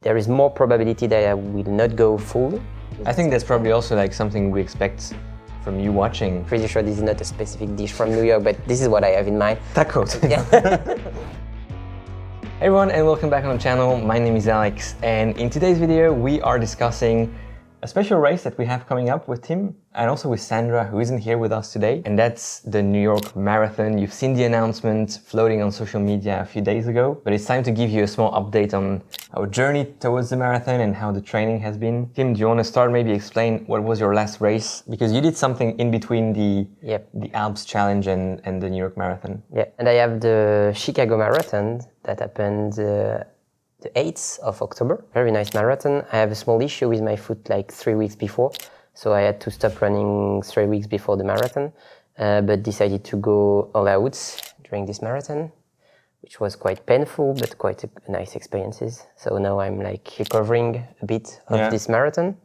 there is more probability that I will not go full. I think that's probably also like something we expect from you watching. Pretty sure this is not a specific dish from New York, but this is what I have in mind. Tacos. Yeah. Hey everyone, and welcome back on the channel. My name is Alex, and in today's video we are discussing a special race that we have coming up with Tim and also with Sandra, who isn't here with us today, and that's the New York Marathon. You've seen the announcement floating on social media a few days ago, but it's time to give you a small update on our journey towards the marathon and how the training has been. Tim, do you want to start, maybe explain what was your last race? Because you did something in between the Alps challenge and the New York Marathon. Yeah, and I have the Chicago Marathon that happened the 8th of October. Very nice marathon. I have a small issue with my foot like 3 weeks before, so I had to stop running 3 weeks before the marathon, but decided to go all out during this marathon, which was quite painful, but quite a nice experiences. So now I'm like recovering a bit of this marathon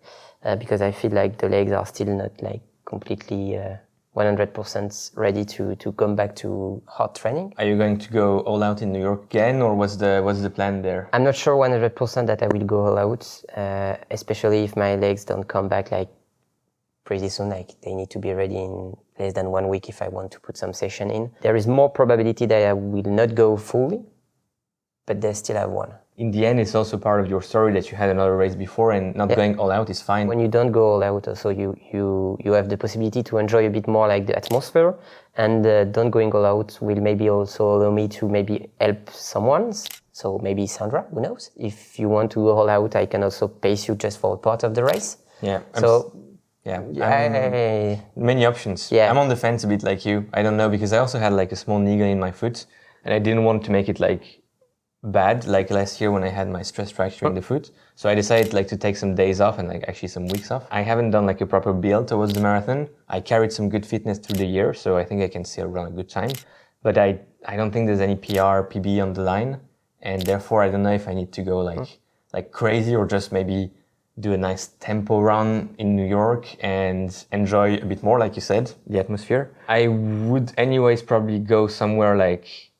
because I feel like the legs are still not like completely 100% ready to come back to hard training. Are you going to go all out in New York again, or what's the plan there? I'm not sure 100% that I will go all out, especially if my legs don't come back like pretty soon. Like they need to be ready in less than 1 week if I want to put some session in. There is more probability that I will not go fully, but they still have one. In the end, it's also part of your story that you had another race before, and not going all out is fine. When you don't go all out, also you have the possibility to enjoy a bit more like the atmosphere, and don't going all out will maybe also allow me to maybe help someone. So maybe Sandra, who knows? If you want to go all out, I can also pace you just for a part of the race. Yeah. Many options. Yeah. I'm on the fence a bit like you. I don't know, because I also had like a small niggle in my foot, and I didn't want to make it like bad like last year when I had my stress fracture in the foot. So I decided like to take some days off and like actually some weeks off. I haven't done like a proper build towards the marathon. I carried some good fitness through the year, so I think I can still run a good time. But I don't think there's any PR, PB on the line, and therefore I don't know if I need to go like crazy or just maybe do a nice tempo run in New York and enjoy a bit more, like you said, the atmosphere. I would anyways probably go somewhere like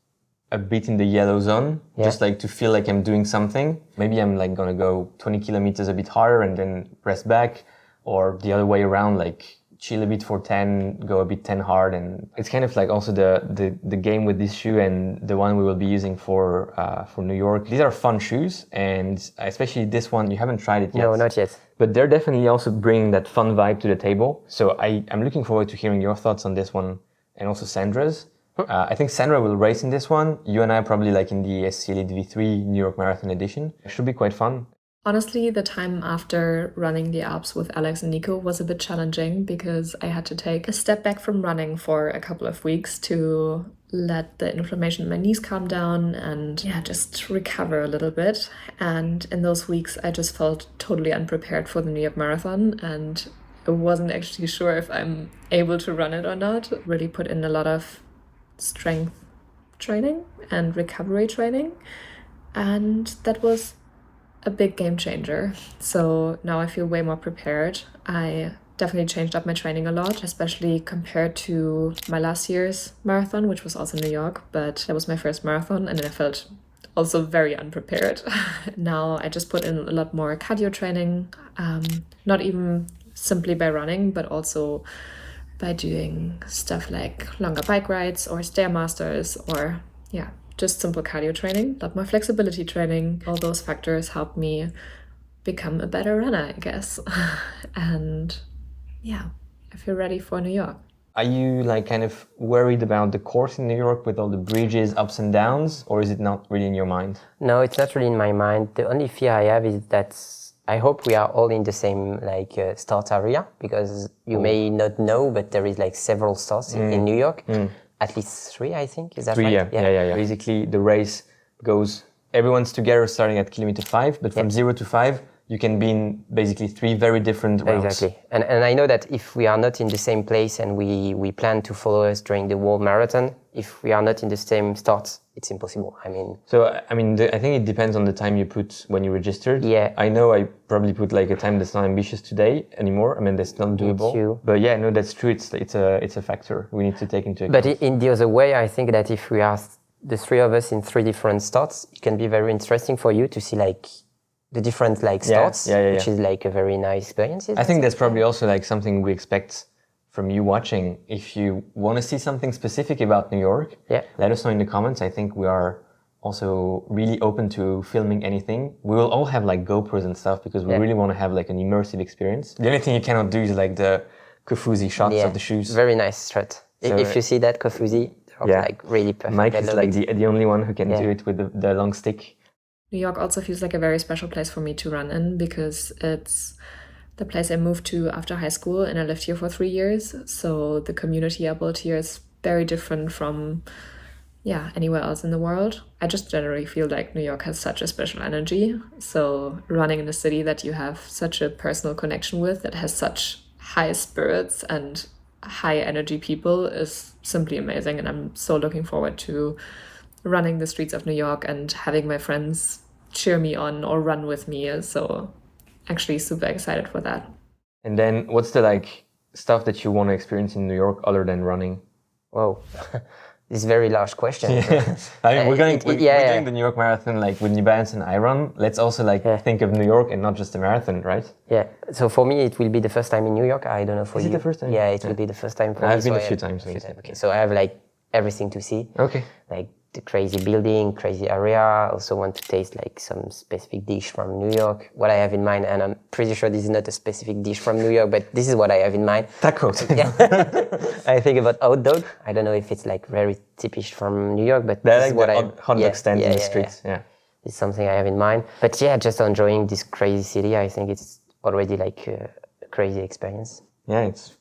a bit in the yellow zone, just like to feel like I'm doing something. Maybe I'm like gonna go 20 kilometers a bit harder and then press back, or the other way around, like chill a bit for 10, go a bit 10 hard. And it's kind of like also the game with this shoe and the one we will be using for New York. These are fun shoes, and especially this one, you haven't tried it yet. No, not yet. But they're definitely also bringing that fun vibe to the table. So I'm looking forward to hearing your thoughts on this one, and also Sandra's. I think Sandra will race in this one. You and I probably like in the SC Elite V3 New York Marathon edition. It should be quite fun. Honestly, the time after running the Alps with Alex and Nico was a bit challenging because I had to take a step back from running for a couple of weeks to let the inflammation in my knees calm down and just recover a little bit. And in those weeks, I just felt totally unprepared for the New York Marathon, and I wasn't actually sure if I'm able to run it or not. Really put in a lot of strength training and recovery training, and that was a big game changer. So now I feel way more prepared. I definitely changed up my training a lot, especially compared to my last year's marathon, which was also New York, but that was my first marathon and I felt also very unprepared. Now I just put in a lot more cardio training, not even simply by running, but also by doing stuff like longer bike rides or Stairmasters, or just simple cardio training, a lot more flexibility training. All those factors helped me become a better runner, I guess. And I feel ready for New York. Are you like kind of worried about the course in New York with all the bridges, ups and downs, or is it not really in your mind? No, it's not really in my mind. The only fear I have is that I hope we are all in the same start area, because you may not know, but there is like several starts in New York. At least 3, I think. Is that right? Yeah. Basically, the race goes, everyone's together starting at kilometer 5, but from 0 to 5, you can be in basically 3 very different routes. Exactly. And I know that if we are not in the same place and we plan to follow us during the World Marathon, if we are not in the same start, it's impossible. I think it depends on the time you put when you registered. Yeah. I know I probably put like a time that's not ambitious today anymore. I mean, that's not doable. But yeah, no, that's true. It's a factor we need to take into account. But in the other way, I think that if we are the 3 of us in 3 different starts, it can be very interesting for you to see like the different like Yeah, starts, yeah, which is like a very nice experience. I think that's probably also like something we expect from you watching. If you want to see something specific about New York, let us know in the comments. I think we are also really open to filming anything. We will all have like GoPros and stuff because we really want to have like an immersive experience. The only thing you cannot do is like the Kofuzi shots of the shoes. Very nice shot. So, if you see that Kofuzi, they're like really perfect. Mike is like the only one who can do it with the long stick. New York also feels like a very special place for me to run in because it's the place I moved to after high school and I lived here for 3 years. So the community I built here is very different from anywhere else in the world. I just generally feel like New York has such a special energy. So running in a city that you have such a personal connection with, that has such high spirits and high energy people is simply amazing. And I'm so looking forward to running the streets of New York and having my friends cheer me on or run with me. So actually super excited for that. And then what's the like stuff that you want to experience in New York other than running? Whoa. This is a very large question. I mean, we're doing the New York Marathon like with New Balance and I run. Let's also like think of New York and not just the marathon, right? Yeah. So for me, it will be the first time in New York. I don't know for you. Is it the first time? Yeah, it will be the first time for me. I've been a few times. Okay. So I have like everything to see. Okay. Like the crazy building, crazy area. I also want to taste like some specific dish from New York. What I have in mind, and I'm pretty sure this is not a specific dish from New York, but this is what I have in mind. Tacos. Yeah. I think about hot dog. I don't know if it's like very typish from New York, but this is what I hot dog stand in the streets. Yeah. It's something I have in mind. But yeah, just enjoying this crazy city. I think it's already like a crazy experience. Yeah, it's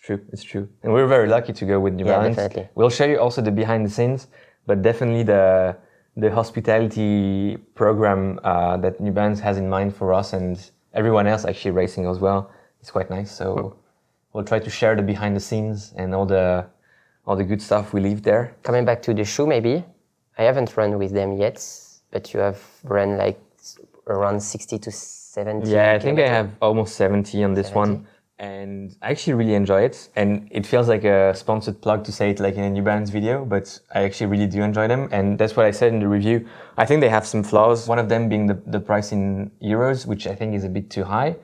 true. It's true. And we're very lucky to go with New Balance. Definitely. We'll show you also the behind the scenes. But definitely the hospitality program that New Balance has in mind for us and everyone else actually racing as well is quite nice. So we'll try to share the behind the scenes and all the good stuff we leave there. Coming back to the shoe, maybe I haven't run with them yet, but you have run like around 60 to 70. Yeah, I think I have almost 70 on this one. And I actually really enjoy it. And it feels like a sponsored plug to say it like in a New Balance video, but I actually really do enjoy them. And that's what I said in the review. I think they have some flaws. One of them being the price in euros, which I think is a bit too high.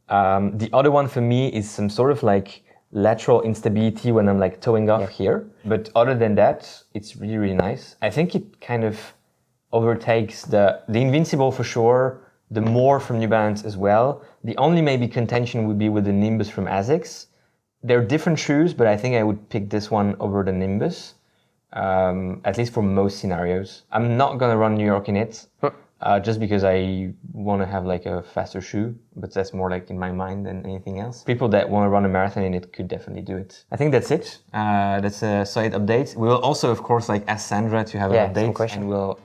The other one for me is some sort of like lateral instability when I'm like towing off here. But other than that, it's really, really nice. I think it kind of overtakes the Invincible for sure, the More from New Balance as well. The only maybe contention would be with the Nimbus from ASICS. They're different shoes, but I think I would pick this one over the Nimbus, at least for most scenarios. I'm not going to run New York in it, just because I want to have like a faster shoe, but that's more like in my mind than anything else. People that want to run a marathon in it could definitely do it. I think that's it. That's a site update. We will also, of course, like ask Sandra to have an update, and we'll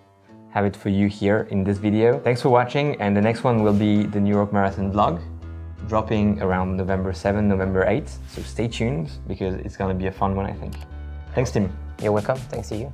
have it for you here in this video. Thanks for watching, and the next one will be the New York Marathon vlog, dropping around November 7, November 8. So stay tuned, because it's gonna be a fun one, I think. Thanks, Tim. You're welcome. Thanks to you.